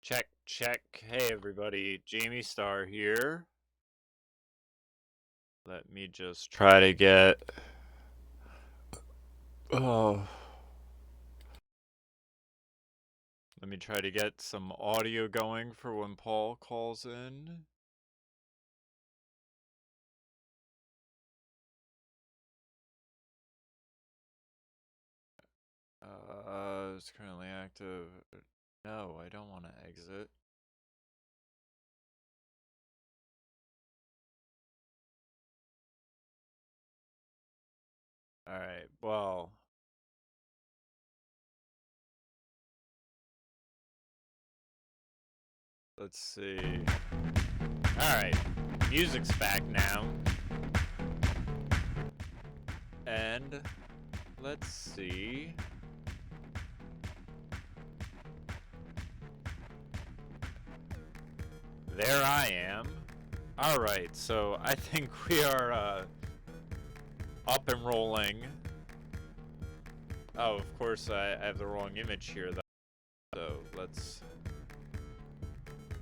Check, check. Hey everybody, Jamie Star here. Let me just try to get... Oh. Let me try to get some audio going for when Paul calls in. It's currently active. No, I don't want to exit. Alright, well... Let's see. Alright, music's back now. And... let's see... There I am. Alright, so I think we are up and rolling. Oh, of course I have the wrong image here though. So let's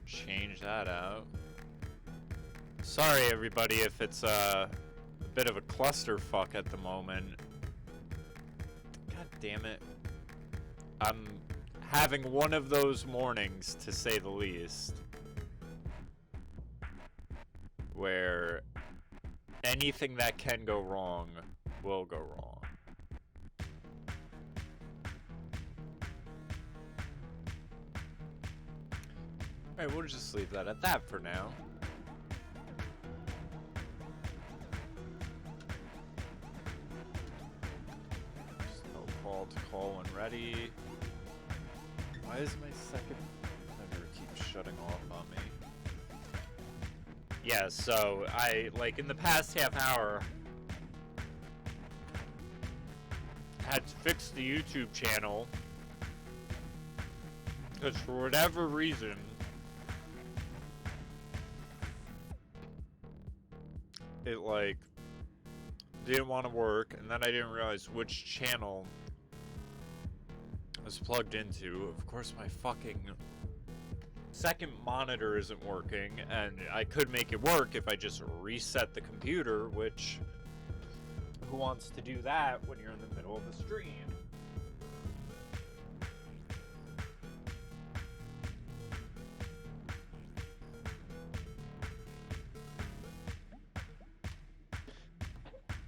change that out. Sorry everybody if it's a bit of a clusterfuck at the moment. God damn it. I'm having one of those mornings, to say the least, where anything that can go wrong will go wrong. Alright, we'll just leave that at that for now. Just tell Paul to call when ready. Why is my second monitor keep shutting off on me? Yeah, so I, like, in the past half hour, had to fix the YouTube channel, because for whatever reason, it, like, didn't want to work, and then I didn't realize which channel I was plugged into. Of course, my fucking second monitor isn't working, and I could make it work if I just reset the computer, which, who wants to do that when you're in the middle of a stream?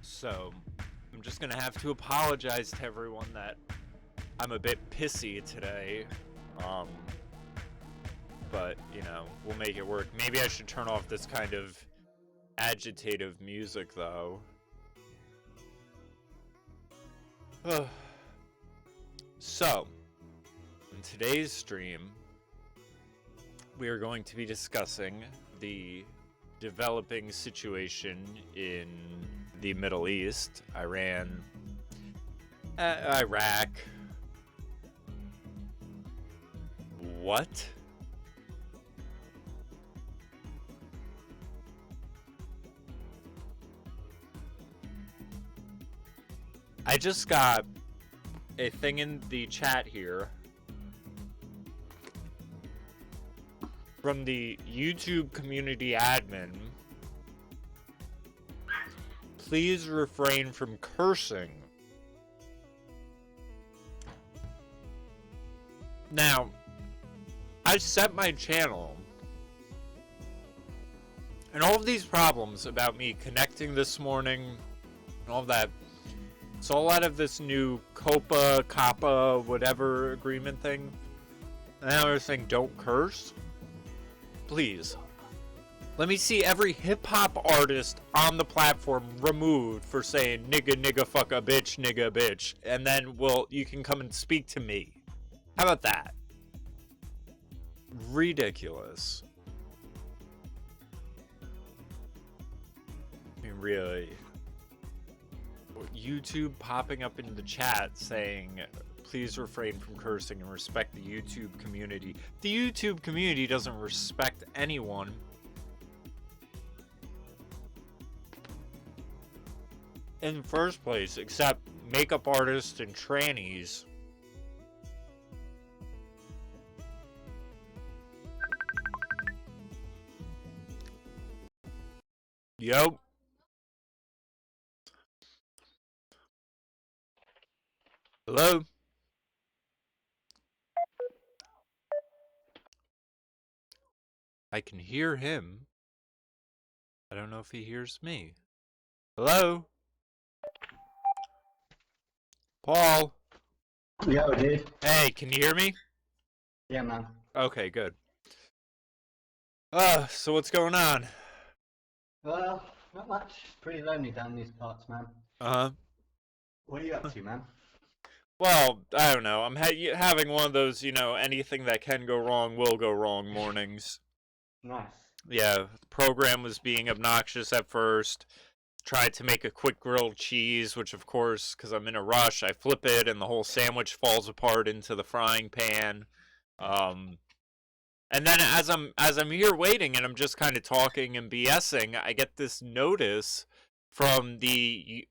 So, I'm just gonna have to apologize to everyone that I'm a bit pissy today. But, you know, we'll make it work. Maybe I should turn off this kind of agitative music, though. So, in today's stream, we are going to be discussing the developing situation in the Middle East, Iran, Iraq. What? I just got a thing in the chat here from the YouTube community admin. Please refrain from cursing. Now, I set my channel, and all of these problems about me connecting this morning and all that, it's all out of this new COPPA, whatever agreement thing. And now they're saying don't curse. Please. Let me see every hip-hop artist on the platform removed for saying nigga, nigga, fuck a bitch, and then, well, you can come and speak to me. How about that? Ridiculous. I mean, really. YouTube popping up in the chat saying, please refrain from cursing and respect the YouTube community. The YouTube community doesn't respect anyone. In the first place, except makeup artists and trannies. Yo. Hello? I can hear him. I don't know if he hears me. Hello? Paul? Yo, dude. Hey, can you hear me? Yeah, man. Okay, good. So what's going on? Well, not much. Pretty lonely down these parts, man. Uh-huh. What are you up to, man? Well, I don't know. I'm having one of those, anything that can go wrong will go wrong mornings. Nice. Yeah, the program was being obnoxious at first. Tried to make a quick grilled cheese, which of course, because I'm in a rush, I flip it and the whole sandwich falls apart into the frying pan. And then as I'm here waiting and I'm just kind of talking and BSing, I get this notice from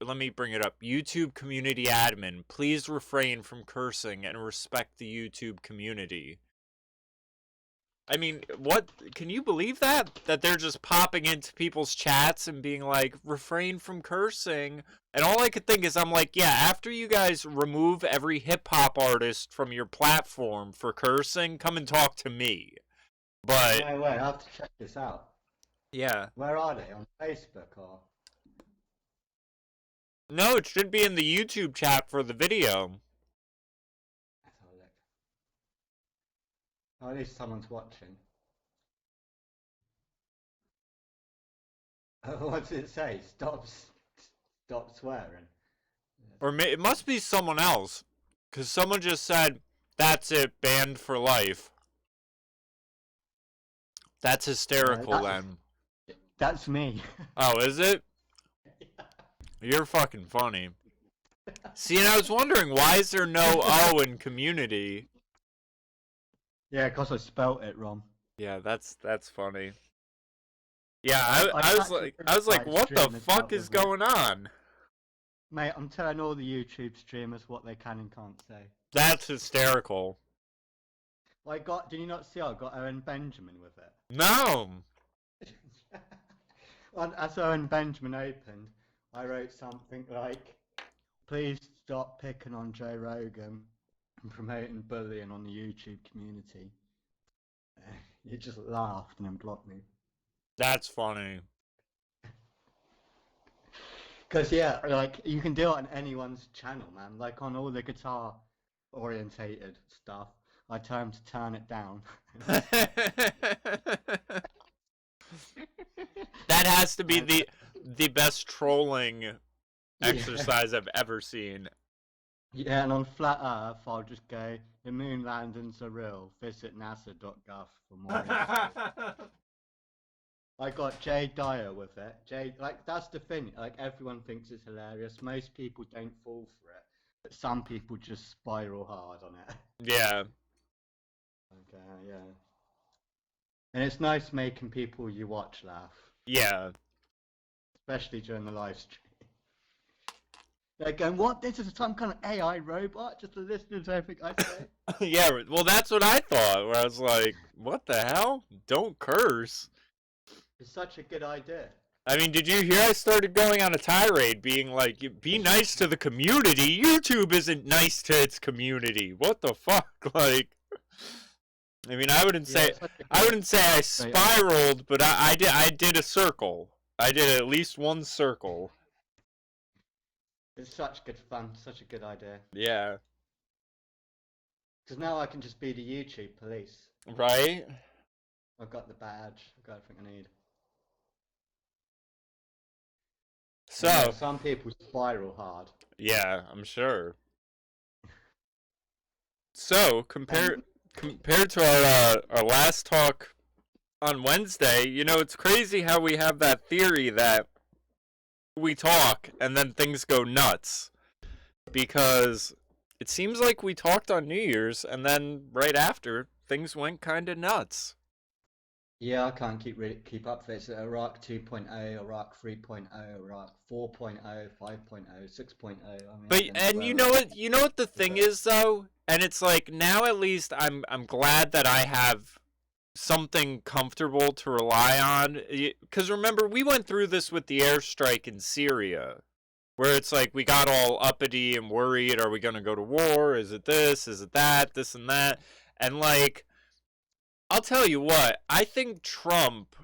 let me bring it up, YouTube community admin. Please refrain from cursing and respect the YouTube community. I mean, what, can you believe that? That they're just popping into people's chats and being like, refrain from cursing. And all I could think is, I'm like, yeah, after you guys remove every hip-hop artist from your platform for cursing, come and talk to me. But No way, I'll have to check this out. yeah. Where are they? On Facebook or? No, it should be in the YouTube chat for the video. Let's have a look. Oh, at least someone's watching. What's it say? Stop swearing. Or it must be someone else. Because someone just said, that's it, banned for life. That's hysterical, then. That's me. Oh, is it? You're fucking funny. See, and I was wondering, why is there no O in community? Yeah, because I spelt it wrong. Yeah, that's funny. Yeah, I was like, what the fuck is going on? Mate, I'm telling all the YouTube streamers what they can and can't say. That's hysterical. Well, did you not see I got Owen Benjamin with it? No. As Owen Benjamin opened, I wrote something like, please stop picking on Joe Rogan and promoting bullying on the YouTube community. You just laughed and then blocked me. That's funny. Because, yeah, like, you can do it on anyone's channel, man. Like, on all the guitar-orientated stuff, I tell them to turn it down. That has to be the best trolling exercise I've ever seen. Yeah, and on Flat Earth, I'll just go, the moon landings are real. Visit nasa.gov for more info. I got Jay Dyer with it. That's the thing. Like, everyone thinks it's hilarious. Most people don't fall for it, but some people just spiral hard on it. Yeah. Okay, yeah. And it's nice making people you watch laugh. Yeah. Especially during the live stream. They're going, what? This is some kind of AI robot? Just to listen to everything I say? Yeah, well, that's what I thought, where I was like, what the hell? Don't curse. It's such a good idea. I mean, did you hear I started going on a tirade being like, be nice to the community? YouTube isn't nice to its community. What the fuck? Like, I mean, I wouldn't say I spiraled, but I did a circle. I did at least one circle. It's such good fun, such a good idea. Yeah. Because now I can just be the YouTube police. Right? I've got the badge, I've got everything I need. So, yeah, some people spiral hard. Yeah, I'm sure. So, compared to our last talk on Wednesday, it's crazy how we have that theory that we talk and then things go nuts. Because it seems like we talked on New Year's and then right after, things went kind of nuts. Yeah, I can't keep up with it. It's Iraq 2.0, Iraq 3.0, Iraq 4.0, 5.0, 6.0. But and you know what the thing is though, and it's like now at least I'm glad that I have something comfortable to rely on. Because remember, we went through this with the airstrike in Syria, where it's like we got all uppity and worried. Are we going to go to war? Is it this? Is it that? This and that. And like, I'll tell you what, I think Trump,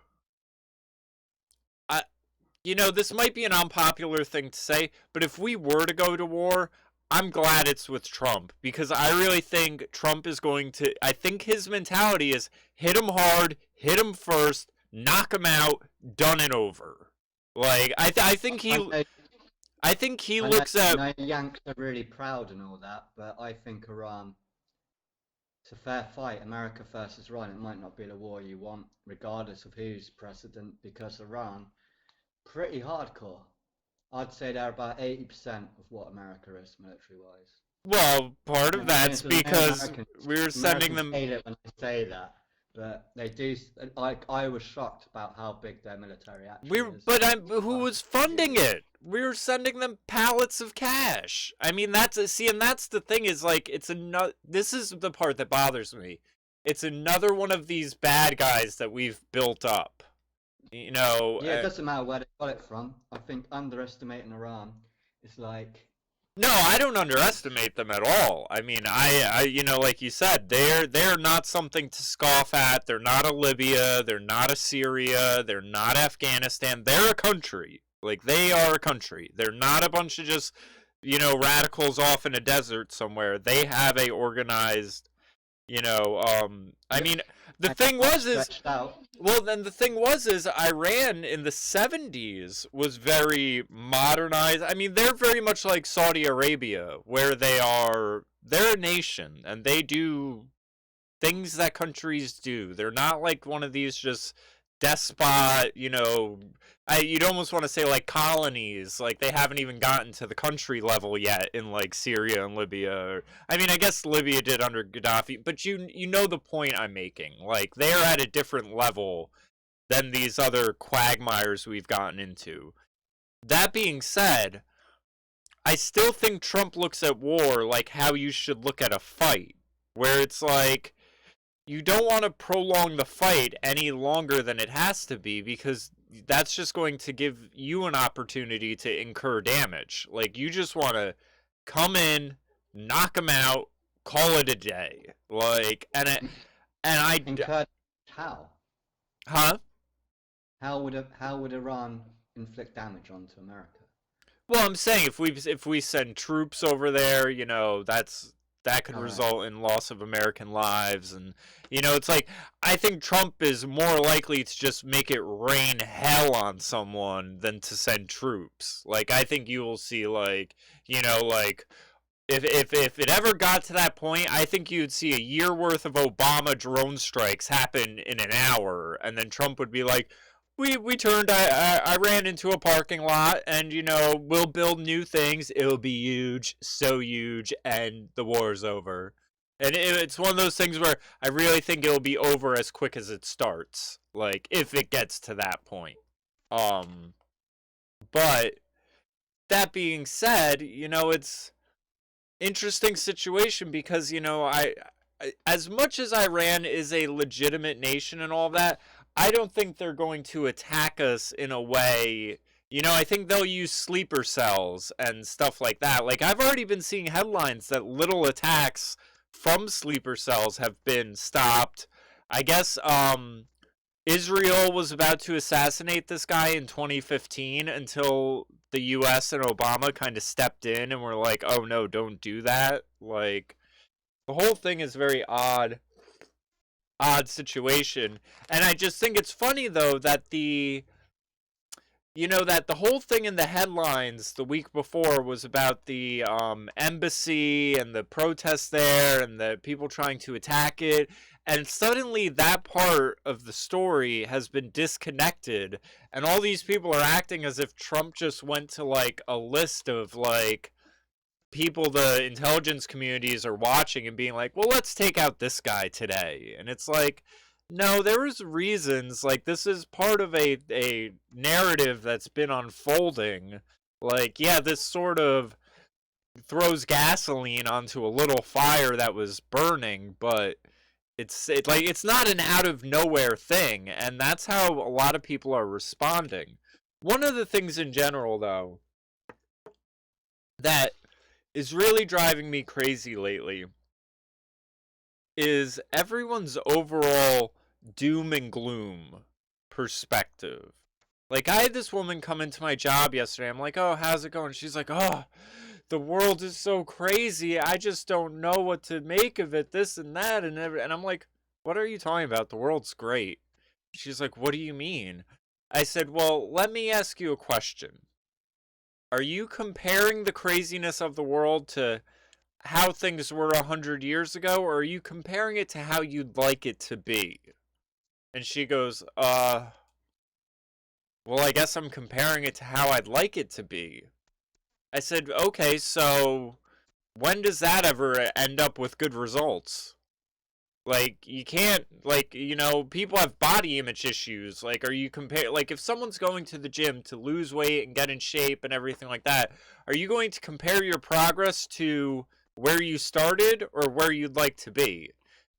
this might be an unpopular thing to say, but if we were to go to war, I'm glad it's with Trump, because I really think Trump is going to, I think his mentality is hit him hard, hit him first, knock him out, done and over. Like, I think he looks at. I know Yanks are really proud and all that, but I think Iran, it's a fair fight. America versus Iran. It might not be the war you want, regardless of who's president, because Iran, pretty hardcore. I'd say they're about 80% of what America is military-wise. Well, part of that's because we're sending them. Hate it when I say that, but they do. Like, I was shocked about how big their military actually is. But who was funding it? We were sending them pallets of cash. I mean, and that's the thing, is like, this is the part that bothers me. It's another one of these bad guys that we've built up. Yeah, it doesn't matter where they got it from. I think underestimating Iran is like. No, I don't underestimate them at all. I mean, I like you said, they're not something to scoff at. They're not a Libya. They're not a Syria. They're not Afghanistan. They're a country. Like, they are a country. They're not a bunch of just, radicals off in a desert somewhere. They have a organized, I mean, the thing was Iran in the 70s was very modernized. I mean, they're very much like Saudi Arabia, where they're a nation, and they do things that countries do. They're not like one of these just despot, you'd almost want to say like colonies. Like, they haven't even gotten to the country level yet in like Syria and Libya. I mean, I guess Libya did under Gaddafi, but you know the point I'm making. Like, they're at a different level than these other quagmires we've gotten into. That being said, I still think Trump looks at war like how you should look at a fight, where it's like, you don't want to prolong the fight any longer than it has to be, because that's just going to give you an opportunity to incur damage. Like, you just want to come in, knock them out, call it a day. Like, incur how? Huh? How would Iran inflict damage onto America? Well, I'm saying if we send troops over there, that could result in loss of American lives. And, it's like, I think Trump is more likely to just make it rain hell on someone than to send troops. Like, I think you will see, like, like, if it ever got to that point, I think you'd see a year worth of Obama drone strikes happen in an hour, and then Trump would be like, we turned, I ran into a parking lot, and, we'll build new things. It'll be huge, so huge, and the war's over. And it's one of those things where I really think it'll be over as quick as it starts. Like, if it gets to that point. But that being said, it's interesting situation, because, as much as Iran is a legitimate nation and all that, I don't think they're going to attack us in a way. I think they'll use sleeper cells and stuff like that. Like, I've already been seeing headlines that little attacks from sleeper cells have been stopped. I guess Israel was about to assassinate this guy in 2015 until the US and Obama kind of stepped in and were like, oh no, don't do that. Like, the whole thing is very odd situation. And I just think it's funny, though, that the whole thing in the headlines the week before was about the embassy and the protests there and the people trying to attack it, and suddenly that part of the story has been disconnected, and all these people are acting as if Trump just went to like a list of like people the intelligence communities are watching and being like, well, let's take out this guy today. And it's like, no, there was reasons. Like, this is part of a narrative that's been unfolding. Like, yeah, this sort of throws gasoline onto a little fire that was burning, but Like it's not an out of nowhere thing, and that's how a lot of people are responding. One of the things in general, though, that is really driving me crazy lately is everyone's overall doom and gloom perspective. Like, I had this woman come into my job yesterday. I'm like, oh, how's it going? She's like, oh, the world is so crazy. I just don't know what to make of it, this and that. And I'm like, what are you talking about? The world's great. She's like, what do you mean? I said, well, let me ask you a question. Are you comparing the craziness of the world to how things were 100 years ago, or are you comparing it to how you'd like it to be? And she goes, well, I guess I'm comparing it to how I'd like it to be. I said, okay, so when does that ever end up with good results? Like, you can't, like, people have body image issues. Like, are you like, if someone's going to the gym to lose weight and get in shape and everything like that, are you going to compare your progress to where you started or where you'd like to be?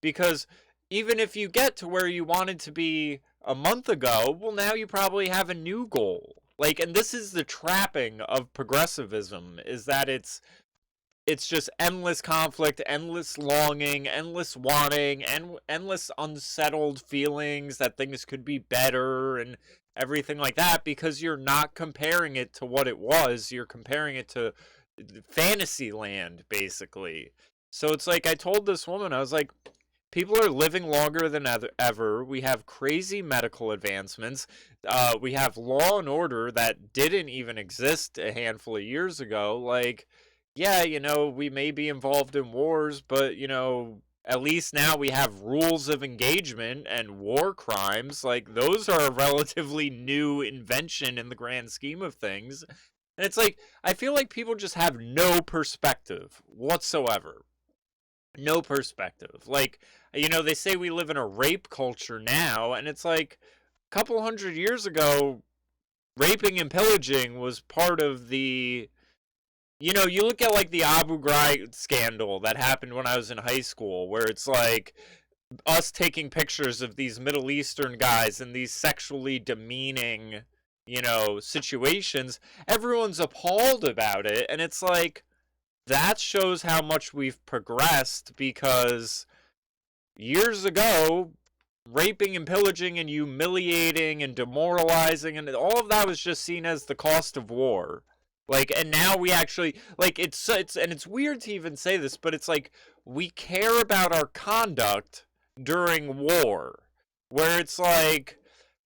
Because even if you get to where you wanted to be a month ago, well, now you probably have a new goal. Like, and this is the trapping of progressivism, is that it's just endless conflict, endless longing, endless wanting, and endless unsettled feelings that things could be better and everything like that, because you're not comparing it to what it was. You're comparing it to fantasy land, basically. So it's like, I told this woman, I was like, people are living longer than ever. We have crazy medical advancements. We have law and order that didn't even exist a handful of years ago. Like, yeah, we may be involved in wars, but, at least now we have rules of engagement and war crimes. Like, those are a relatively new invention in the grand scheme of things. And it's like, I feel like people just have no perspective whatsoever. No perspective. Like, they say we live in a rape culture now, and it's like, a couple 100 years ago, raping and pillaging was part of the. You look at like the Abu Ghraib scandal that happened when I was in high school, where it's like us taking pictures of these Middle Eastern guys in these sexually demeaning, situations. Everyone's appalled about it, and it's like, that shows how much we've progressed, because years ago, raping and pillaging and humiliating and demoralizing and all of that was just seen as the cost of war. Like, and now we actually, like, it's weird to even say this, but it's like, we care about our conduct during war, where it's like,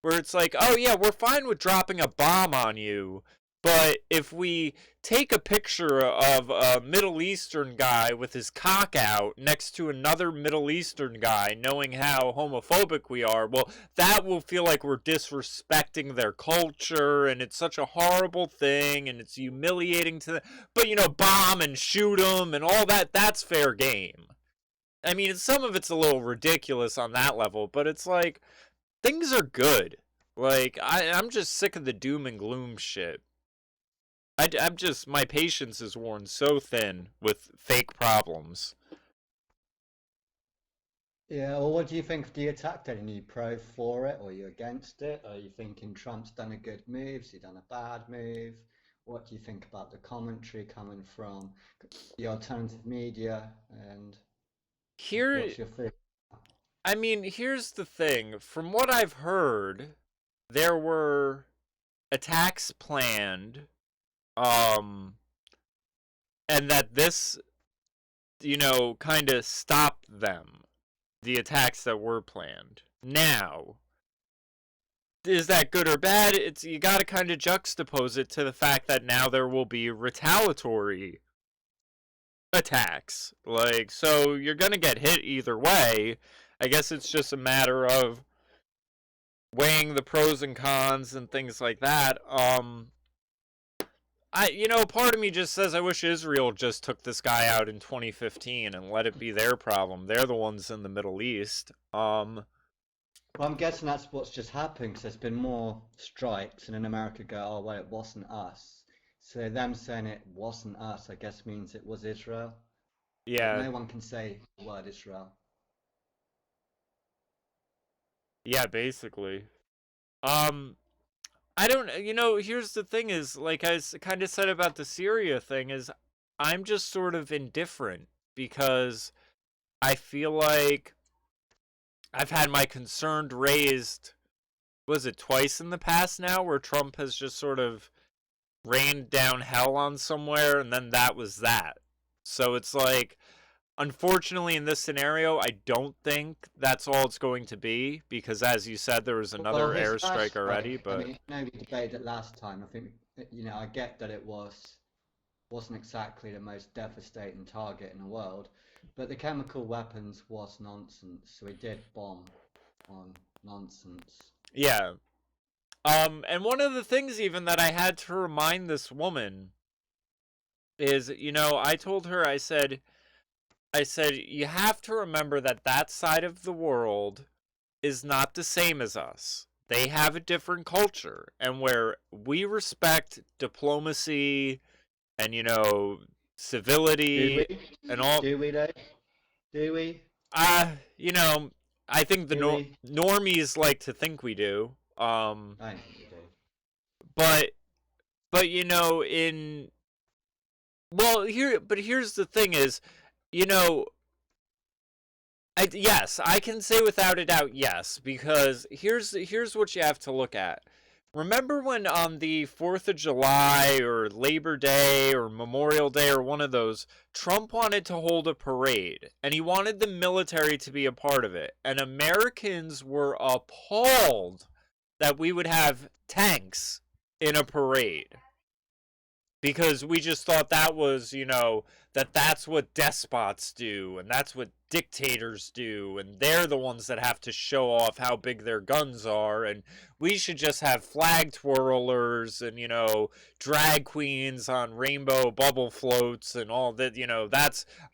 oh yeah, we're fine with dropping a bomb on you, but if we take a picture of a Middle Eastern guy with his cock out next to another Middle Eastern guy, knowing how homophobic we are, well, that will feel like we're disrespecting their culture, and it's such a horrible thing, and it's humiliating to them. But, bomb and shoot them and all that, that's fair game. I mean, some of it's a little ridiculous on that level, but it's like, things are good. Like, I'm just sick of the doom and gloom shit. I'm just, my patience is worn so thin with fake problems. Yeah, well, what do you think of the attack then? Are you pro for it, or are you against it? Are you thinking Trump's done a good move? Has he done a bad move? What do you think about the commentary coming from the alternative media? And Here, what's your feeling? I mean, here's the thing. From what I've heard, there were attacks planned, um, and that this, kind of stopped them, the attacks that were planned. Now, is that good or bad? It's, you got to kind of juxtapose it to the fact that now there will be retaliatory attacks. Like, so you're going to get hit either way. I guess it's just a matter of weighing the pros and cons and things like that. Part of me just says I wish Israel just took this guy out in 2015 and let it be their problem. They're the ones in the Middle East. Well, I'm guessing that's what's just happened because there's been more strikes, and in America go, oh, well, it wasn't us. So them saying it wasn't us, I guess means it was Israel. But Yeah, no one can say the word Israel. Yeah, basically. Um, I don't, here's the thing is, like I kind of said about the Syria thing, is I'm just sort of indifferent because I feel like I've had my concern raised, was it twice in the past now, where Trump has just sort of rained down hell on somewhere, and then that was that. So it's like, unfortunately, in this scenario, I don't think that's all it's going to be, because as you said, there was Well, another his airstrike already, airstrike, I but mean, we debated it last time. I think, I get that it wasn't exactly the most devastating target in the world, but the chemical weapons was nonsense. So he did bomb on nonsense. yeah. And one of the things even that I had to remind this woman is, I told her, I said, you have to remember that that side of the world is not the same as us. They have a different culture, and where we respect diplomacy and, Do civility we? and all, Do we though? Do we? uh, you know, I think the Do we? normies like to think we do. I don't think we do. But in well, here's the thing is, you know, yes, I can say without a doubt yes, because here's what you have to look at. Remember when on the 4th of July or Labor Day or Memorial Day or one of those, Trump wanted to hold a parade and he wanted the military to be a part of it. And Americans were appalled that we would have tanks in a parade, because we just thought that was, that's what despots do and that's what dictators do, and they're the ones that have to show off how big their guns are, and we should just have flag twirlers and, drag queens on rainbow bubble floats and all that.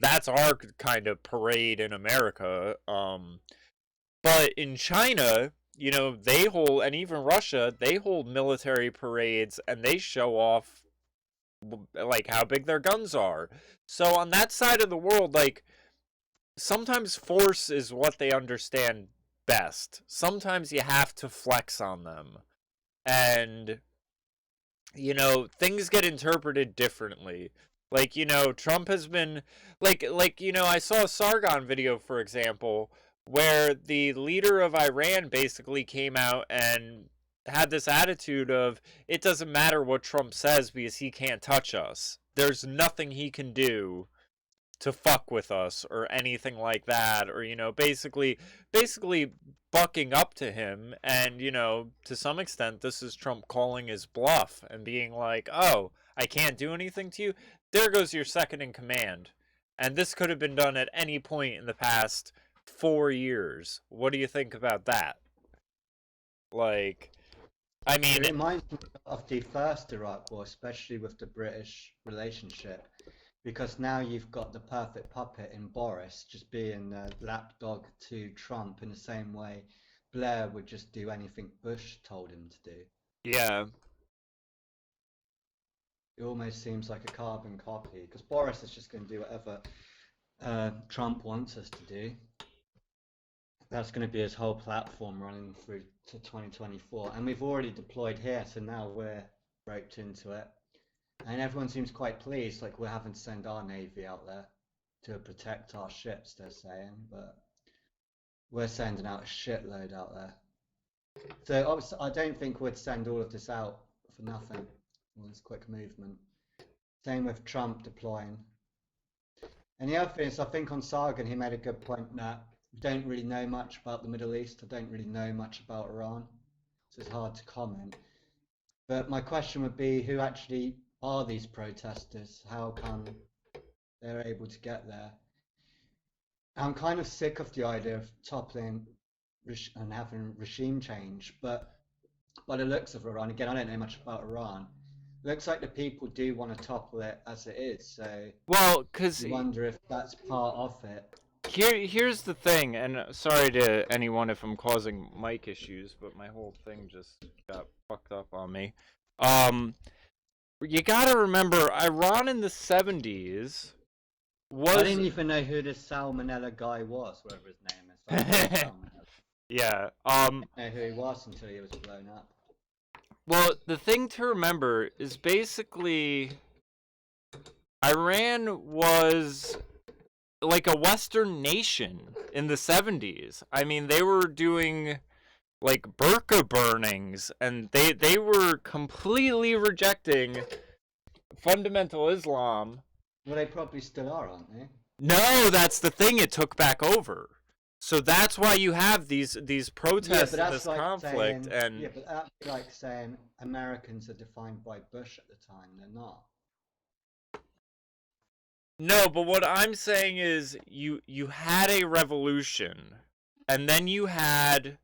That's our kind of parade in America. But in China, they hold, and even Russia, they hold military parades and they show off like how big their guns are. So on that side of the world, like, sometimes force is what they understand best. Sometimes you have to flex on them. And things get interpreted differently. Like, Trump has been I saw a Sargon video, for example, where the leader of Iran basically came out and had this attitude of, it doesn't matter what Trump says because he can't touch us. There's nothing he can do to fuck with us or anything like that, or basically bucking up to him. And to some extent this is Trump calling his bluff and being like, oh, I can't do anything to you, there goes your second in command. And this could have been done at any point in the past 4 years. What do you think about that? Like, I mean, It reminds me of the first Iraq War, especially with the British relationship, because now you've got the perfect puppet in Boris, just being a lapdog to Trump in the same way Blair would just do anything Bush told him to do. yeah. It almost seems like a carbon copy, because Boris is just going to do whatever Trump wants us to do. That's going to be his whole platform running through to 2024. And we've already deployed here, so now we're roped into it. And everyone seems quite pleased, like we're having to send our Navy out there to protect our ships, they're saying. But we're sending out a shitload out there. So obviously, I don't think we'd send all of this out for nothing, all this quick movement. Same with Trump deploying. And the other thing is, I think on Sargon, he made a good point that we don't really know much about the Middle East. I don't really know much about Iran, so it's hard to comment. But my question would be, who actually are these protesters? How come they're able to get there? I'm kind of sick of the idea of toppling and having regime change, but by the looks of Iran, again, I don't know much about Iran. Looks like the people do want to topple it as it is. So, well, because I wonder if that's part of it. here's the thing, and sorry to anyone if I'm causing mic issues, but my whole thing just got fucked up on me. You gotta remember, Iran in the 70s was. I didn't even know who this Salmonella guy was, whatever his name is. Yeah. Know who he was until he was blown up. Well, the thing to remember is basically Iran was like a Western nation in the 70s. I mean, they were doing like burqa burnings, and they were completely rejecting fundamental Islam. Well, they probably still are, aren't they? No, that's the thing. It took back over. So that's why you have these protests and this like conflict. saying, And yeah, but that's like saying Americans are defined by Bush at the time. They're not. no, but what I'm saying is you had a revolution, and then you had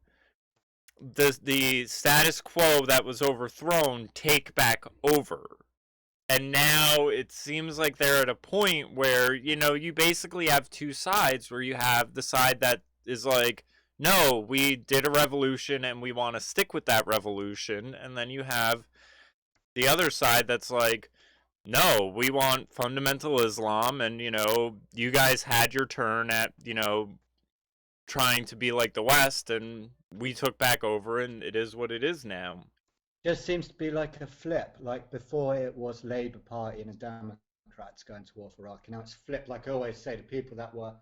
the status quo that was overthrown take back over. And now it seems like they're at a point where, you basically have two sides, where you have the side that is like, no, we did a revolution and we want to stick with that revolution. And then you have the other side that's like, no, we want fundamental Islam. And, you guys had your turn at, trying to be like the West, and we took back over, and it is what it is now. Just seems to be like a flip. Like before, it was Labour Party and the Democrats going to war for Iraq, and now it's flipped. Like I always say, the people that were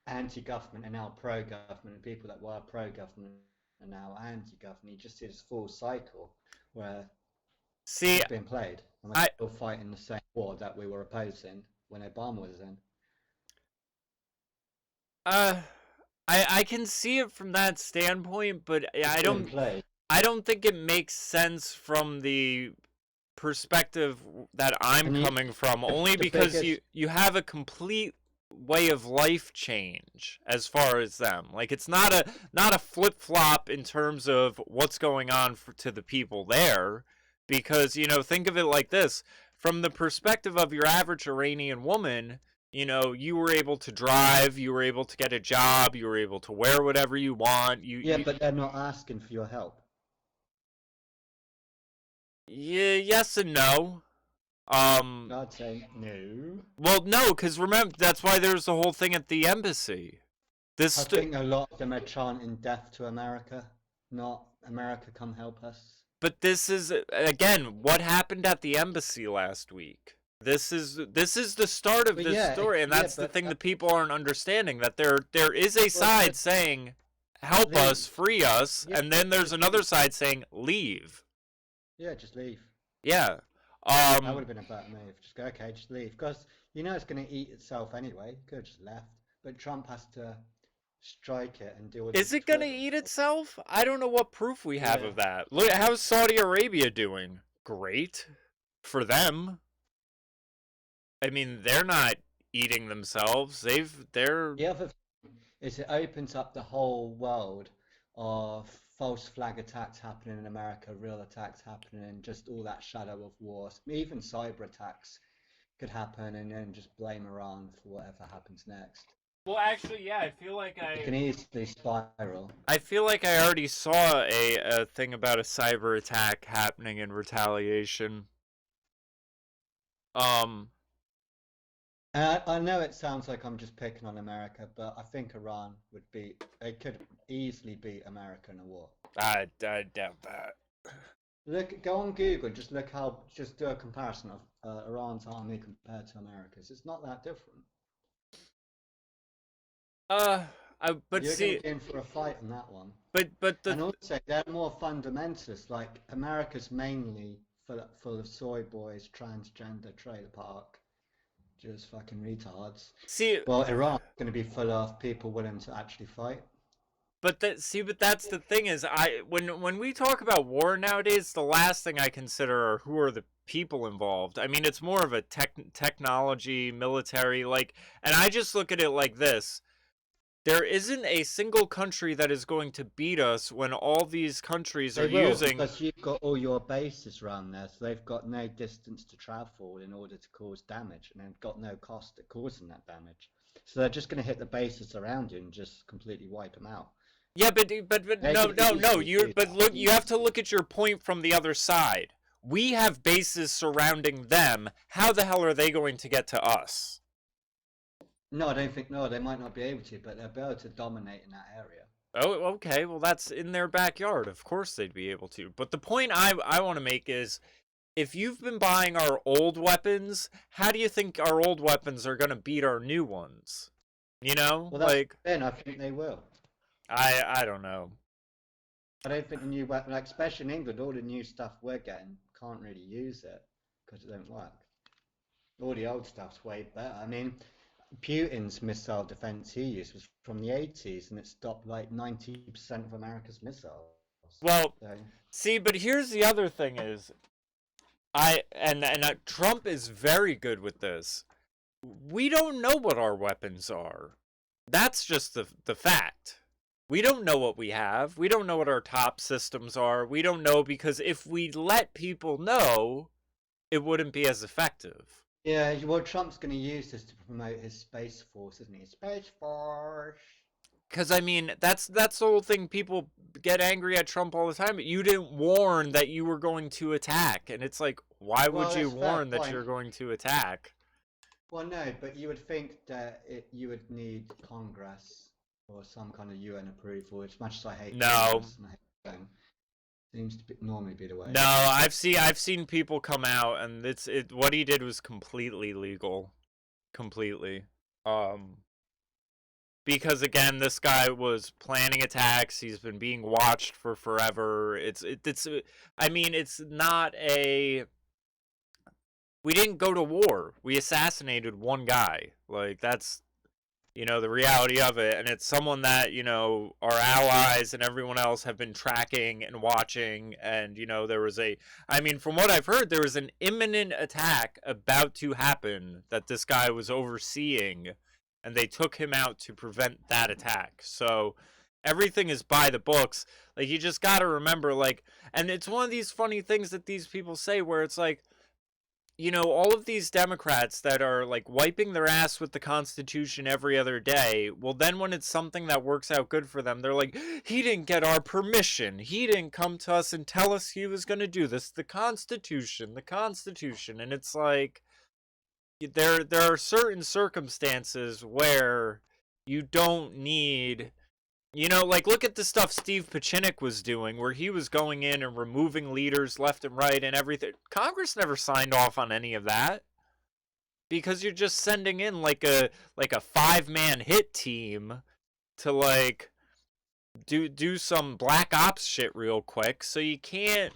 anti-government are now pro-government, and people that were pro-government are now anti-government. You just see this full cycle where it's being played, and we're still fighting the same war that we were opposing when Obama was in. I can see it from that standpoint, but I don't think it makes sense from the perspective that I'm coming from, only because you have a complete way of life change as far as them. Like, it's not a flip-flop in terms of what's going on to the people there, because, think of it like this. From the perspective of your average Iranian woman, you were able to drive, you were able to get a job, you were able to wear whatever you want. But they're not asking for your help. Yeah, yes and no. I'd say no. Well, no, because remember, that's why there's the whole thing at the embassy. I think a lot of them are chanting death to America, not America come help us. But this is, again, what happened at the embassy last week. This is the start of this story, and that's the thing that people aren't understanding, that there is a side saying, help us, free us, and then there's another side saying, leave. Yeah, just leave. Yeah. That would have been a better move. Just go, okay, just leave. Because it's going to eat itself anyway. Could have just left. But Trump has to strike it and deal with it. Is it going to eat itself? I don't know what proof we have of that. Look, how's Saudi Arabia doing? Great. For them. I mean, they're not eating themselves. They're... The other thing is it opens up the whole world of false flag attacks happening in America, real attacks happening, and just all that shadow of wars. Even cyber attacks could happen, and then just blame Iran for whatever happens next. Well, actually, yeah, I feel like it can easily spiral. I feel like I already saw a thing about a cyber attack happening in retaliation. I know it sounds like I'm just picking on America, but I think Iran could easily beat America in a war. I doubt that. Go on Google and just do a comparison of Iran's army compared to America's. It's not that different. But You're see, in for a fight on that one. And also they're more fundamentalist. Like America's mainly full of soy boys, transgender, trailer park. Just fucking retards. Well, Iran's going to be full of people willing to actually fight. But that's the thing is, when we talk about war nowadays, the last thing I consider are who are the people involved. I mean, it's more of a technology, military, and I just look at it like this. There isn't a single country that is going to beat us when all these countries are using... Because you've got all your bases around there, so they've got no distance to travel in order to cause damage, and they've got no cost at causing that damage. So they're just going to hit the bases around you and just completely wipe them out. Yeah, but no. You have to look at your point from the other side. We have bases surrounding them. How the hell are they going to get to us? No, I don't think. No, they might not be able to, but they'll be able to dominate in that area. Oh, okay. Well, that's in their backyard. Of course they'd be able to. But the point I want to make is if you've been buying our old weapons, how do you think our old weapons are going to beat our new ones? You know? Well, that's Like then I think they will. I don't know. I don't think the new weapon, like especially in England, all the new stuff we're getting can't really use it because it don't work. All the old stuff's way better. I mean, Putin's missile defense he used was from the 80s, and it stopped like 90% of America's missiles. Well, So, see, but here's the other thing is Trump is very good with this. We don't know what our weapons are. That's just the fact. We don't know what we have. We don't know what our top systems are. We don't know because if we let people know, it wouldn't be as effective. yeah, well, Trump's going to use this to promote his space force, isn't he? Space Force. Because I mean, that's the whole thing. People get angry at Trump all the time. But you didn't warn that you were going to attack, and it's like, why would Well, you that's a fair warn that point. you're going to attack? Well, no, but you would think that you would need Congress or some kind of UN approval. As much as I hate No, Congress and I hate them, seems to normally be the way. no. I've seen people come out, and what he did was completely legal, completely. Um, because again, this guy was planning attacks. He's been being watched for forever. It's. I mean, it's not a. We didn't go to war. We assassinated one guy. Like that's the reality of it, and it's someone that our allies and everyone else have been tracking and watching. And there was I mean, from what I've heard, there was an imminent attack about to happen that this guy was overseeing, and they took him out to prevent that attack. So everything is by the books. Like, you just got to remember, like, and it's one of these funny things that these people say where it's like, all of these Democrats that are like wiping their ass with the Constitution every other day, well, then when it's something that works out good for them, they're like, he didn't get our permission. He didn't come to us and tell us he was going to do this. The Constitution, the Constitution. And it's like, there are certain circumstances where you don't need. Like, look at the stuff Steve Pachinik was doing, where he was going in and removing leaders left and right and everything. Congress never signed off on any of that because you're just sending in like a 5-man hit team to like do some black ops shit real quick. So you can't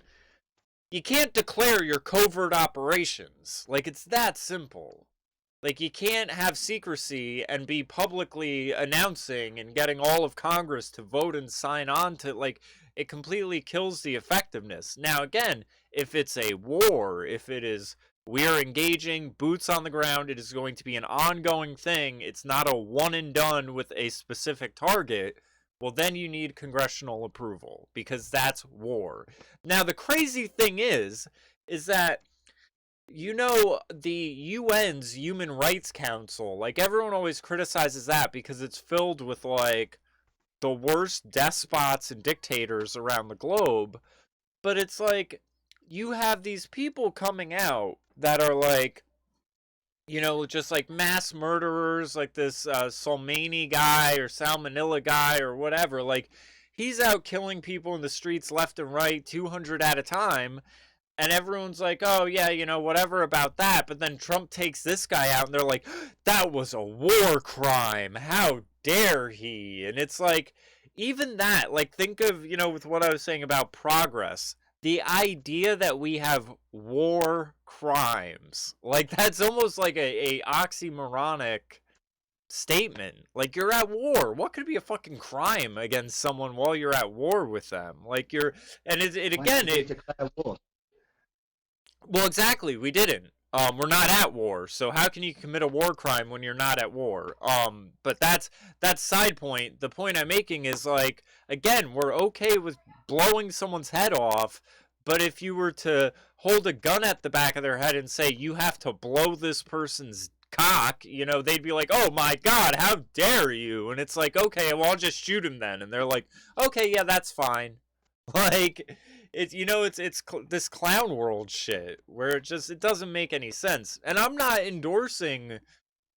declare your covert operations. Like, it's that simple. Like, you can't have secrecy and be publicly announcing and getting all of Congress to vote and sign on to, like, it completely kills the effectiveness. Now, again, if it's a war, if it is we're engaging, boots on the ground, it is going to be an ongoing thing. It's not a one and done with a specific target. Well, then you need congressional approval because that's war. Now, the crazy thing is that the UN's Human Rights Council, like, everyone always criticizes that because it's filled with like the worst despots and dictators around the globe. But it's like you have these people coming out that are like, just like mass murderers, like this Soleimani guy or Salmonella guy or whatever. Like, he's out killing people in the streets left and right, 200 at a time. And everyone's like, oh, yeah, whatever about that. But then Trump takes this guy out and they're like, that was a war crime. How dare he? And it's like, even that, like, think of, with what I was saying about progress. The idea that we have war crimes, like, that's almost like a oxymoronic statement. Like, you're at war. What could be a fucking crime against someone while you're at war with them? Like, and it When again, did they declare war? well, exactly. We didn't. We're not at war, so how can you commit a war crime when you're not at war? But that's side point. The point I'm making is, like, again, we're okay with blowing someone's head off, but if you were to hold a gun at the back of their head and say you have to blow this person's cock, they'd be like, "Oh my God, how dare you?" And it's like, okay, well, I'll just shoot him then. And they're like, "Okay, yeah, that's fine." Like, it's this clown world shit where it doesn't make any sense. And I'm not endorsing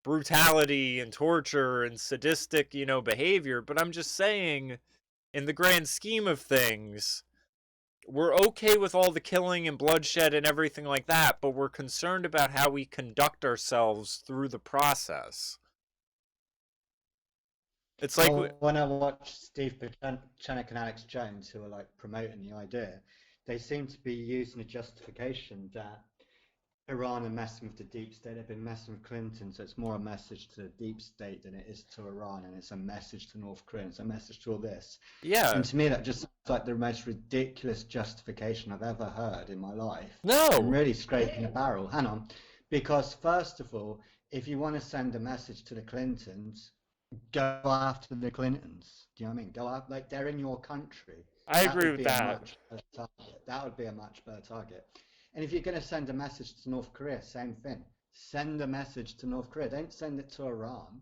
brutality and torture and sadistic, behavior, but I'm just saying in the grand scheme of things, we're okay with all the killing and bloodshed and everything like that, but we're concerned about how we conduct ourselves through the process. It's like, Well, when I watch Steve Buchanan and Alex Jones, who are like promoting the idea, they seem to be using a justification that Iran are messing with the deep state. They've been messing with Clinton, so it's more a message to the deep state than it is to Iran, and it's a message to North Korea. It's a message to all this. yeah, And to me, that just sounds like the most ridiculous justification I've ever heard in my life. I'm no, really scraping the barrel. Hang on. Because, first of all, if you want to send a message to the Clintons, go after the Clintons. Do you know what I mean? Go out, like, they're in your country. I That agree would with be a that. much better target. That would be a much better target. And if you're going to send a message to North Korea, same thing. Send a message to North Korea. Don't send it to Iran.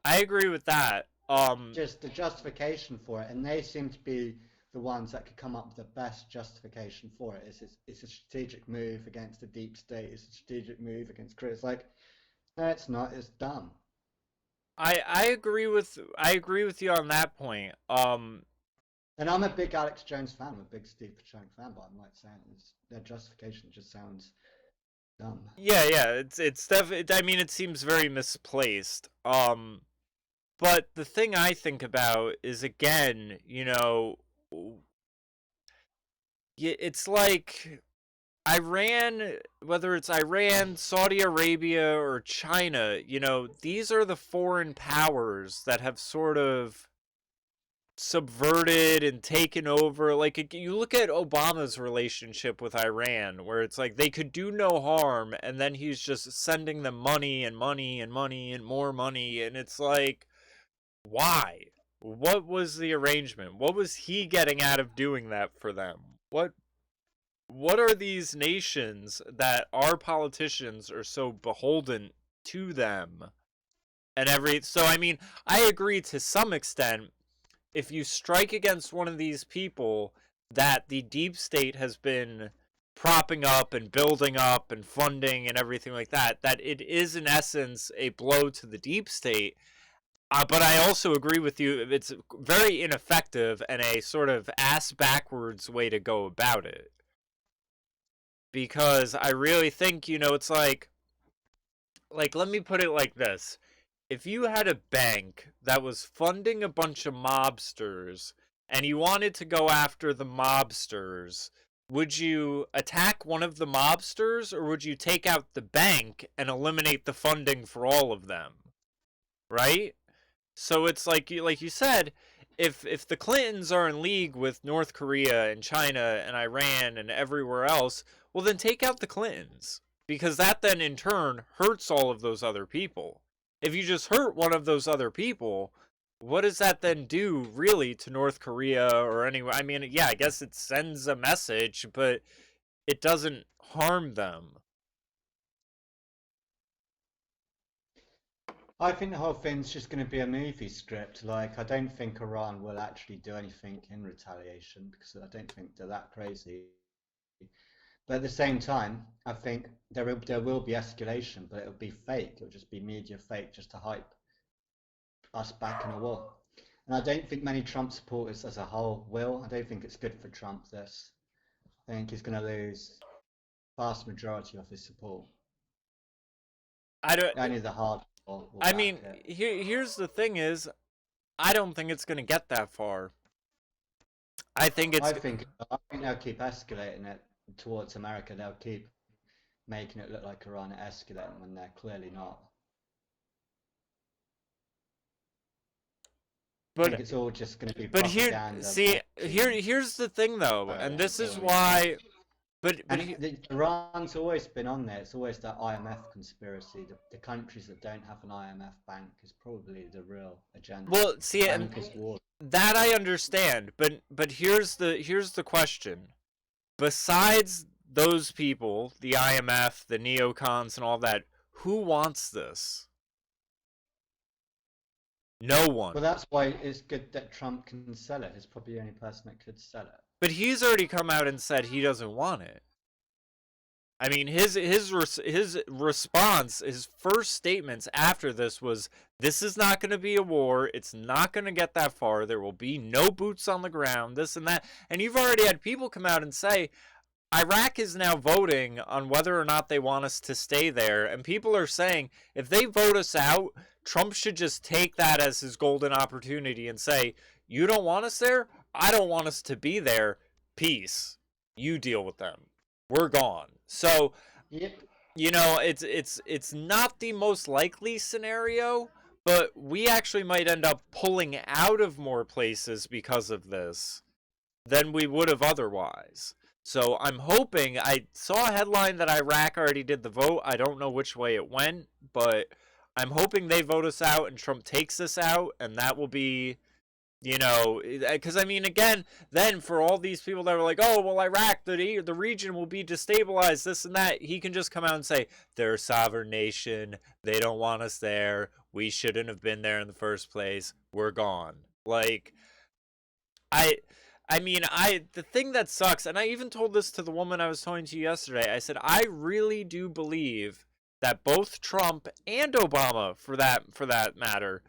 I agree with that. Just the justification for it, and they seem to be the ones that could come up with the best justification for it. It's a strategic move against the deep state. It's a strategic move against Korea. It's like, no, it's not. It's dumb. I agree with you on that point. And I'm a big Alex Jones fan. I'm a big Steve Buchanan fan, but I'm like saying their justification just sounds dumb. Yeah, it's definitely. I mean, it seems very misplaced. But the thing I think about is, again, it's like Iran, whether it's Iran, Saudi Arabia, or China, these are the foreign powers that have sort of subverted and taken over. Like, you look at Obama's relationship with Iran, where it's like they could do no harm, and then he's just sending them money and money and money and more money, and it's like, why? What was the arrangement? What was he getting out of doing that for them? What are these nations that our politicians are so beholden to them? So I mean, I agree to some extent. If you strike against one of these people that the deep state has been propping up and building up and funding and everything like that, that it is in essence a blow to the deep state. But I also agree with you, it's very ineffective and a sort of ass backwards way to go about it. Because I really think, it's like, let me put it like this. If you had a bank that was funding a bunch of mobsters and you wanted to go after the mobsters, would you attack one of the mobsters, or would you take out the bank and eliminate the funding for all of them? Right? So it's like you said, if the Clintons are in league with North Korea and China and Iran and everywhere else, well, then take out the Clintons, because that then in turn hurts all of those other people. If you just hurt one of those other people, what does that then do really to North Korea or anywhere? I mean, yeah, I guess it sends a message, but it doesn't harm them. I think the whole thing's just going to be a movie script. Like, I don't think Iran will actually do anything in retaliation because I don't think they're that crazy. But at the same time, I think there will be escalation, but it'll be fake. It'll just be media fake, just to hype us back in a war. And I don't think many Trump supporters as a whole will. I don't think it's good for Trump. This, I think he's going to lose vast majority of his support. I don't. Only the hard will I back mean, it. here's the thing: is I don't think it's gonna get that far. I think I it's think I think they'll keep escalating it towards America. They'll keep making it look like Iran are escalating when they're clearly not. I think but it's all just going to be but here propaganda see marketing here's the thing though, for and this is for why. But and Iran's always been on there. It's always that IMF conspiracy. The countries that don't have an IMF bank is probably the real agenda. well, see, and Bankers' war. that I understand. But here's the question. Besides those people, the IMF, the neocons, and all that, who wants this? No one. Well, that's why it's good that Trump can sell it. He's probably the only person that could sell it. But he's already come out and said he doesn't want it. I mean, his response, his first statements after this was, "This is not going to be a war. It's not going to get that far. There will be no boots on the ground. This and that." And you've already had people come out and say, Iraq is now voting on whether or not they want us to stay there, and people are saying if they vote us out, Trump should just take that as his golden opportunity and say, "You don't want us there? I don't want us to be there. Peace. You deal with them. We're gone." So, Yep. you know, it's not the most likely scenario, but we actually might end up pulling out of more places because of this than we would have otherwise. So I'm hoping, I saw a headline that Iraq already did the vote. I don't know which way it went, but I'm hoping they vote us out and Trump takes us out, and that will be, you know, because I mean, again, then for all these people that were like, "Oh, well, Iraq, the region will be destabilized, this and that," he can just come out and say, "They're a sovereign nation. They don't want us there. We shouldn't have been there in the first place. We're gone." Like, I mean, the thing that sucks, and I even told this to the woman I was talking to yesterday, I said, I really do believe that both Trump and Obama, for that matter,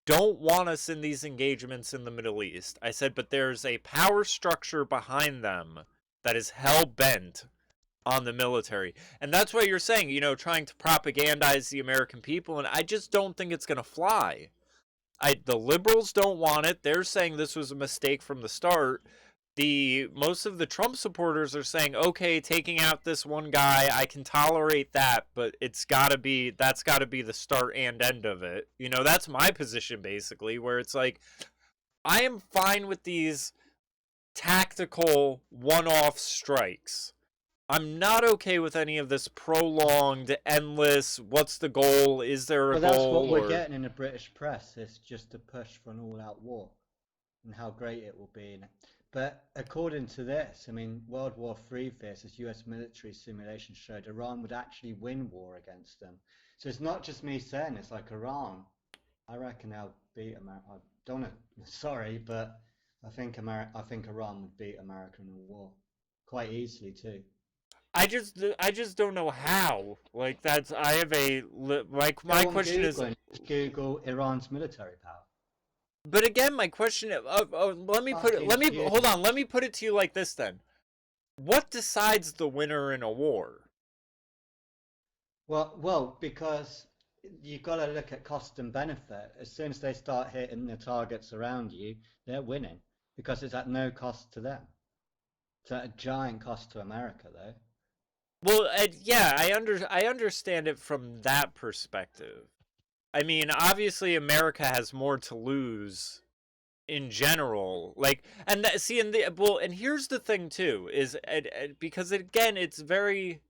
don't want us in these engagements in the Middle East. I said, but there's a power structure behind them that is hell-bent on the military. And that's why you're saying, you know, trying to propagandize the American people, and I just don't think it's going to fly. The liberals don't want it. They're saying this was a mistake from the start. Most of the Trump supporters are saying, okay, taking out this one guy, I can tolerate that, but that's got to be the start and end of it. You know, that's my position basically, where it's like, I am fine with these tactical one-off strikes. I'm not okay with any of this prolonged, endless, what's the goal, is there a Well, that's goal? what we're getting in the British press. It's just a push for an all-out war and how great it will be. But according to this, I mean, World War III versus US military simulation showed Iran would actually win war against them. So it's not just me saying it's like Iran. I reckon they'll beat America. I don't know, sorry, but I think Iran would beat America in a war quite easily too. I just don't know how. Like I have my question is. Just Google Iran's military power. But again, my question. Let me put it. Hold on. Let me put it to you like this then. What decides the winner in a war? Well, because you've got to look at cost and benefit. As soon as they start hitting the targets around you, they're winning because it's at no cost to them. It's at a giant cost to America, though. Well, yeah, I understand it from that perspective. I mean, obviously, America has more to lose in general. Like, and see, and here's the thing too, is because again, it's very.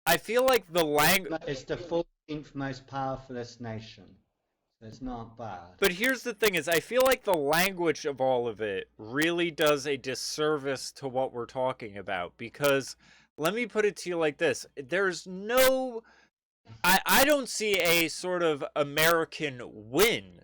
I feel like the language. It's the 14th most powerfulest nation. So it's not bad. But here's the thing: is I feel like the language of all of it really does a disservice to what we're talking about because. Let me put it to you like this. There's no... I don't see a sort of American win